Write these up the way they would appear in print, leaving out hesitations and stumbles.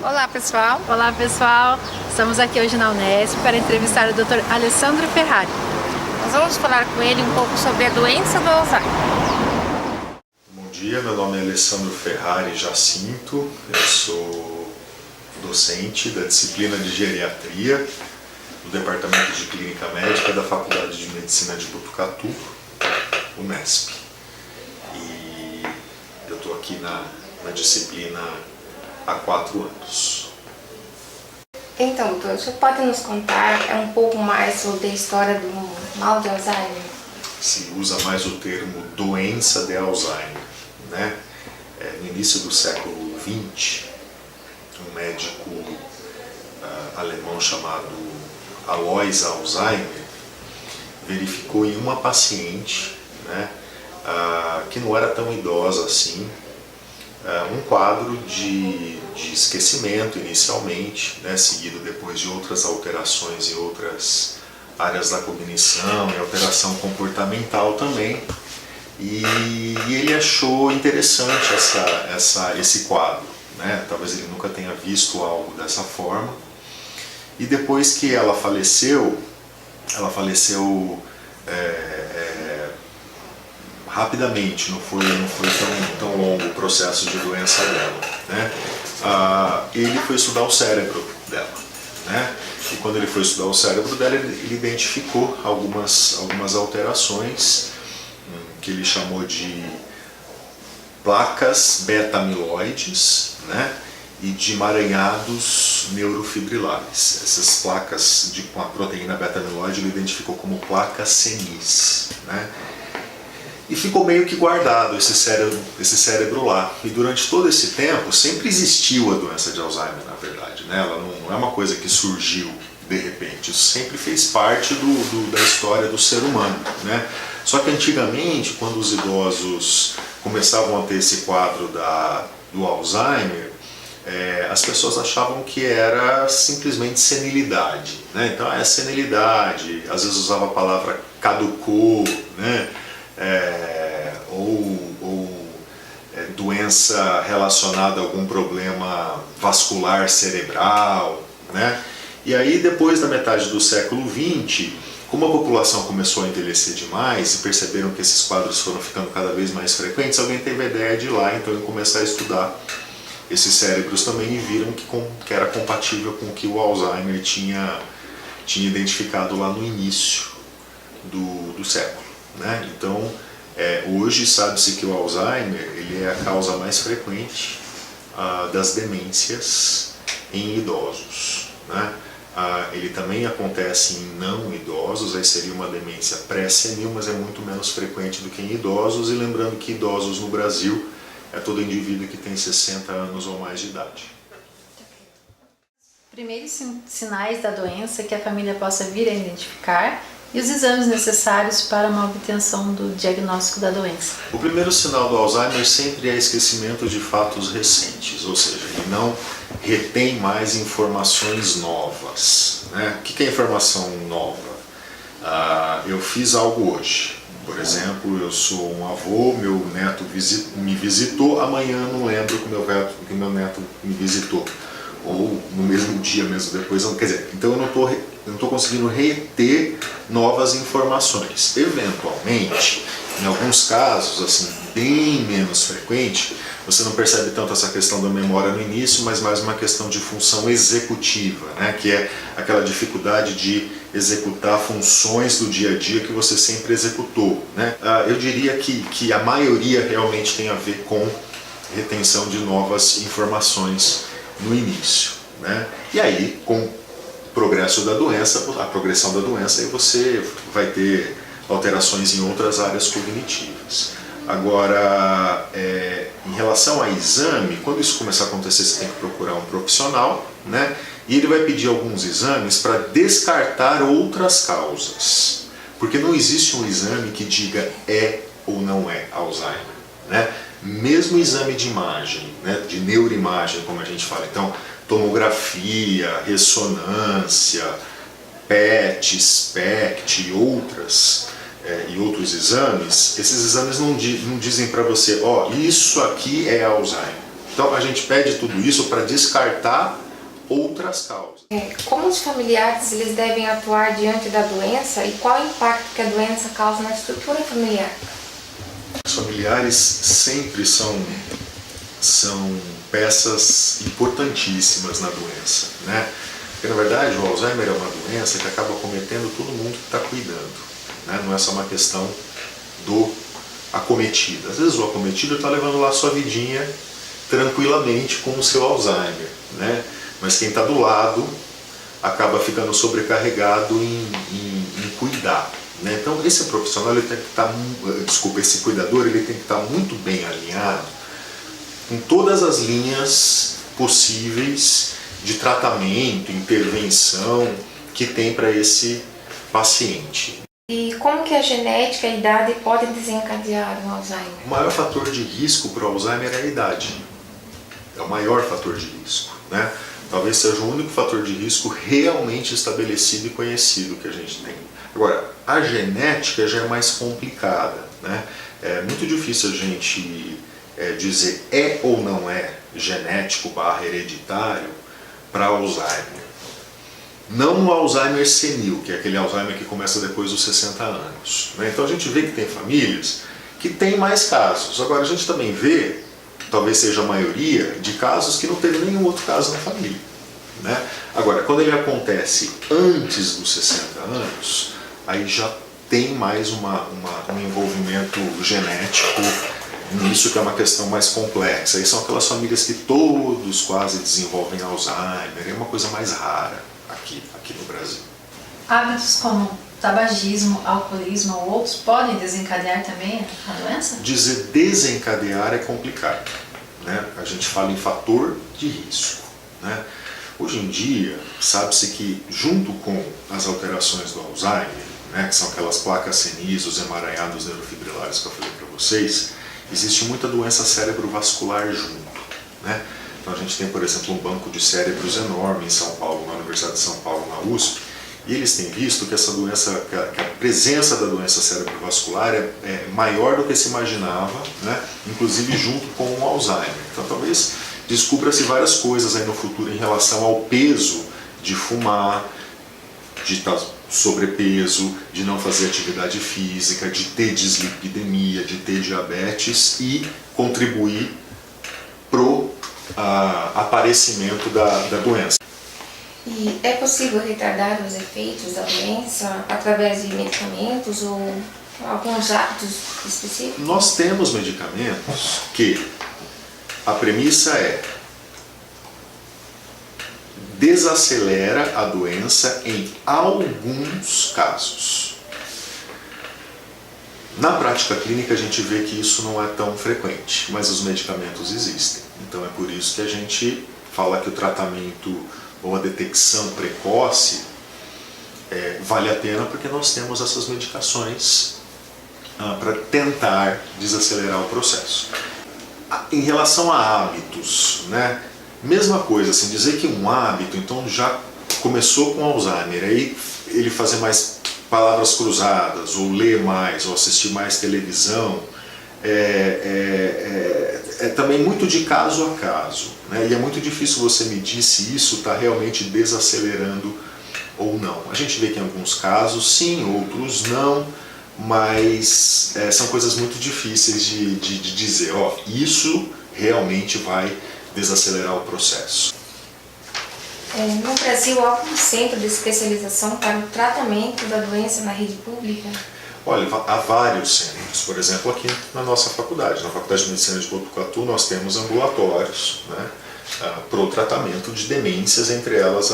Olá, pessoal. Olá, pessoal. Estamos aqui hoje na Unesp para entrevistar o Dr. Alessandro Ferrari. Nós vamos falar com ele um pouco sobre a doença do Alzheimer. Bom dia, meu nome é Alessandro Ferrari Jacinto, eu sou docente da disciplina de geriatria do Departamento de Clínica Médica da Faculdade de Medicina de Botucatu, Unesp. E eu estou aqui na disciplina há 4 anos. Então, doutor, você pode nos contar um pouco mais sobre a história do mal de Alzheimer? Se usa mais o termo doença de Alzheimer, né? No início do século XX, um médico alemão chamado Alois Alzheimer verificou em uma paciente, né, que não era tão idosa assim, um quadro de esquecimento inicialmente, né, seguido depois de outras alterações em outras áreas da cognição e alteração comportamental também. E ele achou interessante esse quadro, né? Talvez ele nunca tenha visto algo dessa forma. E depois que ela faleceu rapidamente, não foi tão longo o processo de doença dela, né? Ele foi estudar o cérebro dela, né? E quando ele foi estudar o cérebro dela, ele identificou algumas alterações que ele chamou de placas beta-amiloides, né? E de emaranhados neurofibrilares. Essas placas com a proteína beta-amiloide ele identificou como placas senis, né? E ficou meio que guardado esse cérebro lá. E durante todo esse tempo sempre existiu a doença de Alzheimer, na verdade, né? Ela não é uma coisa que surgiu de repente, isso sempre fez parte da história do ser humano, né? Só que antigamente, quando os idosos começavam a ter esse quadro do Alzheimer, as pessoas achavam que era simplesmente senilidade, né? Então é senilidade, às vezes usava a palavra caducou, né? Ou doença relacionada a algum problema vascular cerebral, né? E aí depois da metade do século XX, como a população começou a envelhecer demais e perceberam que esses quadros foram ficando cada vez mais frequentes, alguém teve a ideia de ir lá então começar a estudar esses cérebros também e viram que era compatível com o que o Alzheimer tinha identificado lá no início do século, né? Então, hoje sabe-se que o Alzheimer ele é a causa mais frequente das demências em idosos, né? Ele também acontece em não idosos, aí seria uma demência pré-senil, mas é muito menos frequente do que em idosos, e lembrando que idosos no Brasil é todo indivíduo que tem 60 anos ou mais de idade. Primeiros sinais da doença que a família possa vir a identificar e os exames necessários para uma obtenção do diagnóstico da doença. O primeiro sinal do Alzheimer sempre é esquecimento de fatos recentes, ou seja, ele não retém mais informações novas, né? O que é informação nova? Eu fiz algo hoje, por exemplo, eu sou um avô, meu neto me visitou, amanhã não lembro que meu neto me visitou, ou no mesmo dia, mesmo depois, quer dizer, então eu não estou conseguindo reter novas informações. Eventualmente, em alguns casos, assim, bem menos frequente, você não percebe tanto essa questão da memória no início, mas mais uma questão de função executiva, né? Que é aquela dificuldade de executar funções do dia a dia que você sempre executou, né? Eu diria que a maioria realmente tem a ver com retenção de novas informações no início, né? E aí, com o progresso da doença, a progressão da doença, aí você vai ter alterações em outras áreas cognitivas. Agora, em relação a exame, quando isso começar a acontecer, você tem que procurar um profissional, né? E ele vai pedir alguns exames para descartar outras causas, porque não existe um exame que diga é ou não é Alzheimer, né? Mesmo exame de imagem, né, de neuroimagem, como a gente fala, então tomografia, ressonância, PET, SPECT e outros exames, esses exames não dizem para você, ó, isso aqui é Alzheimer, Então a gente pede tudo isso para descartar outras causas. Como os familiares eles devem atuar diante da doença e qual o impacto que a doença causa na estrutura familiar? Os familiares sempre são peças importantíssimas na doença, né? Porque na verdade o Alzheimer é uma doença que acaba cometendo todo mundo que está cuidando, né? Não é só uma questão do acometido. Às vezes o acometido está levando lá a sua vidinha tranquilamente com o seu Alzheimer, né? Mas quem está do lado acaba ficando sobrecarregado em cuidar, né? Então esse profissional ele tem que estar, esse cuidador ele tem que estar muito bem alinhado com todas as linhas possíveis de tratamento, intervenção que tem para esse paciente. E como que a genética e a idade podem desencadear o Alzheimer? O maior fator de risco para o Alzheimer é a idade. É o maior fator de risco, né? Talvez seja o único fator de risco realmente estabelecido e conhecido que a gente tem. Agora, a genética já é mais complicada, né? É muito difícil a gente dizer é ou não é genético / hereditário para Alzheimer. Não o Alzheimer senil, que é aquele Alzheimer que começa depois dos 60 anos, né? Então a gente vê que tem famílias que tem mais casos. Agora a gente também vê, talvez seja a maioria, de casos que não teve nenhum outro caso na família, né? Agora, quando ele acontece antes dos 60 anos, aí já tem mais um envolvimento genético nisso, que é uma questão mais complexa. Aí são aquelas famílias que todos quase desenvolvem Alzheimer, é uma coisa mais rara aqui no Brasil. Hábitos como tabagismo, alcoolismo ou outros podem desencadear também a doença? Dizer desencadear é complicado, né? A gente fala em fator de risco, né? Hoje em dia, sabe-se que junto com as alterações do Alzheimer, né, que são aquelas placas senis, os emaranhados neurofibrilares que eu falei para vocês, existe muita doença cerebrovascular junto, né? Então a gente tem, por exemplo, um banco de cérebros enorme em São Paulo, na Universidade de São Paulo, na USP, e eles têm visto que essa doença, que a presença da doença cerebrovascular é maior do que se imaginava, né? Inclusive junto com o Alzheimer. Então talvez descubra-se várias coisas aí no futuro em relação ao peso de fumar, de estar sobrepeso, de não fazer atividade física, de ter dislipidemia, de ter diabetes e contribuir pro aparecimento da doença. E é possível retardar os efeitos da doença através de medicamentos ou alguns hábitos específicos? Nós temos medicamentos que a premissa é desacelera a doença em alguns casos. Na prática clínica a gente vê que isso não é tão frequente, mas os medicamentos existem. Então é por isso que a gente fala que o tratamento ou a detecção precoce vale a pena, porque nós temos essas medicações para tentar desacelerar o processo. Em relação a hábitos, né? Mesma coisa, assim, dizer que um hábito, então já começou com Alzheimer, aí ele fazer mais palavras cruzadas, ou ler mais, ou assistir mais televisão, é também muito de caso a caso, né? E é muito difícil você medir se isso está realmente desacelerando ou não. A gente vê que em alguns casos sim, outros não, mas são coisas muito difíceis de dizer, ó, isso realmente vai desacelerar o processo. No Brasil, há algum centro de especialização para o tratamento da doença na rede pública? Olha, há vários centros. Por exemplo, aqui na nossa faculdade, na Faculdade de Medicina de Botucatu, nós temos ambulatórios, né, para o tratamento de demências, entre elas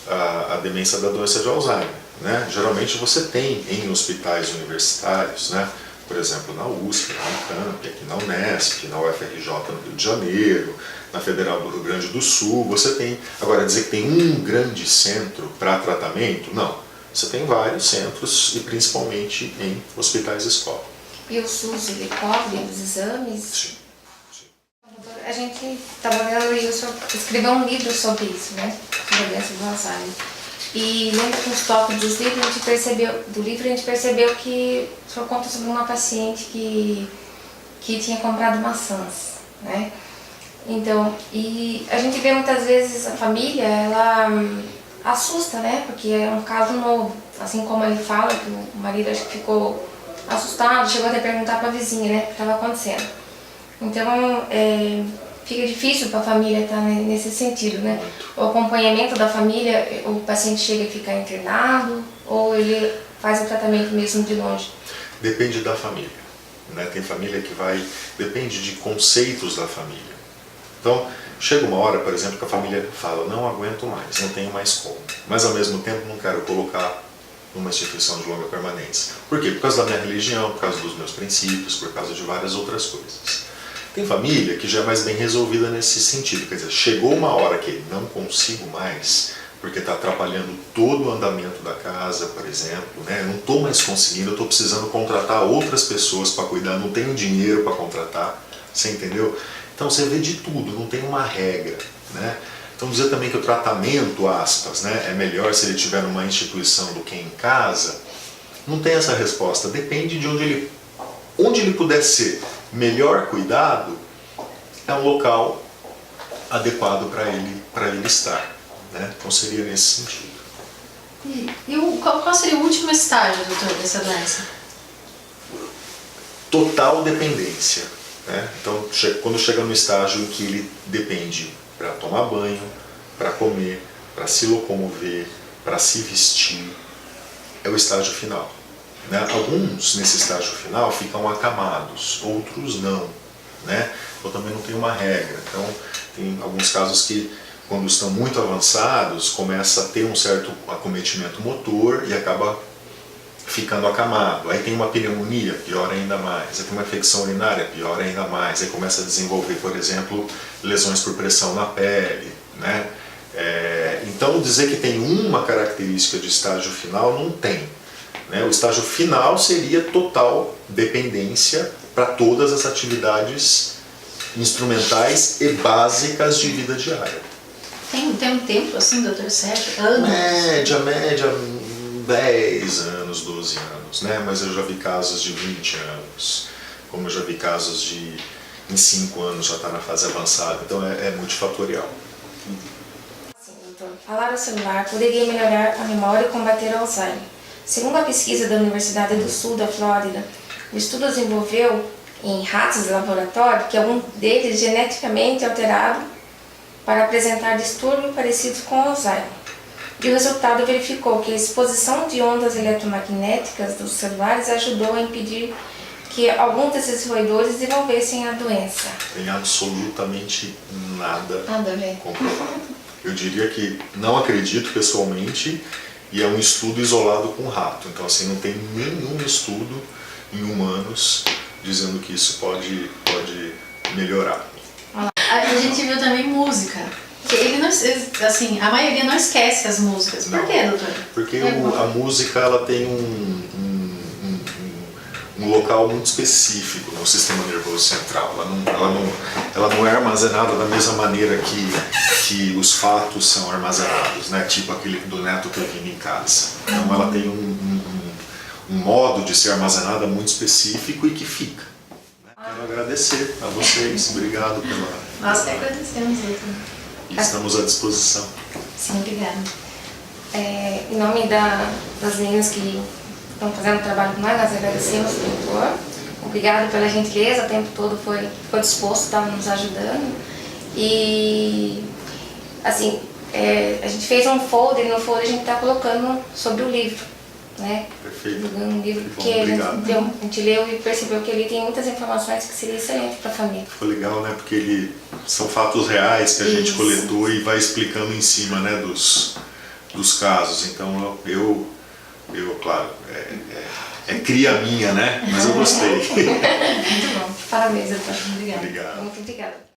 a demência da doença de Alzheimer, né? Geralmente você tem em hospitais universitários, né, por exemplo, na USP, na Unicamp, aqui na Unesp, na UFRJ no Rio de Janeiro, na Federal do Rio Grande do Sul, você tem. Agora, dizer que tem um grande centro para tratamento, não. Você tem vários centros e principalmente em hospitais escola. E o SUS, ele cobre os exames? Sim. A gente estava lendo e o senhor escreveu um livro sobre isso, né? Sobre a doença do Alzheimer. E lendo com os tópicos dos livros, a gente percebeu que o senhor conta sobre uma paciente que tinha comprado maçãs, né? Então, e a gente vê muitas vezes a família, ela assusta, né? Porque é um caso novo. Assim como ele fala que o marido acho que ficou assustado, chegou até a perguntar para a vizinha, né, o que estava acontecendo. Então, fica difícil para a família estar nesse sentido, né? O acompanhamento da família, o paciente chega a ficar internado ou ele faz o tratamento mesmo de longe? Depende da família, né? Tem família que depende de conceitos da família. Então, chega uma hora, por exemplo, que a família fala, não aguento mais, não tenho mais como. Mas ao mesmo tempo não quero colocar numa instituição de longa permanência. Por quê? Por causa da minha religião, por causa dos meus princípios, por causa de várias outras coisas. Tem família que já é mais bem resolvida nesse sentido, quer dizer, chegou uma hora que não consigo mais, porque está atrapalhando todo o andamento da casa, por exemplo, né? Eu não estou mais conseguindo, eu estou precisando contratar outras pessoas para cuidar, não tenho dinheiro para contratar, você entendeu? Então você vê de tudo, não tem uma regra, né? Então dizer também que o tratamento, aspas, né, é melhor se ele estiver numa instituição do que em casa, não tem essa resposta, depende de onde ele puder ser melhor cuidado, é um local adequado para ele estar, né? Então seria nesse sentido. Qual seria o último estágio, doutor, dessa doença? Total dependência, né? Então quando chega no estágio em que ele depende para tomar banho, para comer, para se locomover, para se vestir, é o estágio final. Né? Alguns nesse estágio final ficam acamados, outros não, né? Eu também não tenho uma regra. Então tem alguns casos que quando estão muito avançados começa a ter um certo acometimento motor e acaba ficando acamado. Aí tem uma pneumonia, pior ainda mais. Aí tem uma infecção urinária, pior ainda mais. Aí começa a desenvolver, por exemplo, lesões por pressão na pele, né? Então dizer que tem uma característica de estágio final não tem. O estágio final seria total dependência para todas as atividades instrumentais e básicas de vida diária. Tem um tempo assim, doutor Sérgio? Anos? Média, 10 anos, 12 anos, né? Mas eu já vi casos de 20 anos, como eu já vi casos de em 5 anos já está na fase avançada, então é multifatorial. Sim, doutor. Falar ao celular poderia melhorar a memória e combater o Alzheimer. Segundo a pesquisa da Universidade do Sul da Flórida, o estudo desenvolveu em ratos de laboratório que algum deles geneticamente alterado para apresentar distúrbios parecidos com Alzheimer. E o resultado verificou que a exposição de ondas eletromagnéticas dos celulares ajudou a impedir que alguns desses roedores desenvolvessem a doença. Tem absolutamente nada Nada a ver. comprovado. Eu diria que não acredito pessoalmente, e é um estudo isolado com rato. Então assim, não tem nenhum estudo em humanos dizendo que isso pode melhorar. A gente viu também música. Ele não, assim, a maioria não esquece as músicas. Por quê, doutor? Porque a música ela tem um local muito específico no sistema nervoso central. Ela não é armazenada da mesma maneira que os fatos são armazenados, né? Tipo aquele do neto que eu vi em casa. Então ela tem um modo de ser armazenada muito específico e que fica. Quero agradecer a vocês, obrigado pela... Nós que agradecemos, doutor. E estamos à disposição. Sim, obrigada. Em nome das meninas que estão fazendo o trabalho com nós agradecemos, doutor. Obrigado pela gentileza, o tempo todo ficou disposto, estava nos ajudando. E, assim, a gente fez um folder, e no folder a gente está colocando sobre o livro, né? Perfeito. Um livro Bom, que a obrigado. gente leu e percebeu que ele tem muitas informações que seria excelente para a família. Foi legal, né? Porque são fatos reais que a gente coletou e vai explicando em cima, né, dos casos. Então eu claro, é cria minha, né? Mas eu gostei. Muito bom. Parabéns, doutor. Obrigada. Obrigado. Muito obrigada.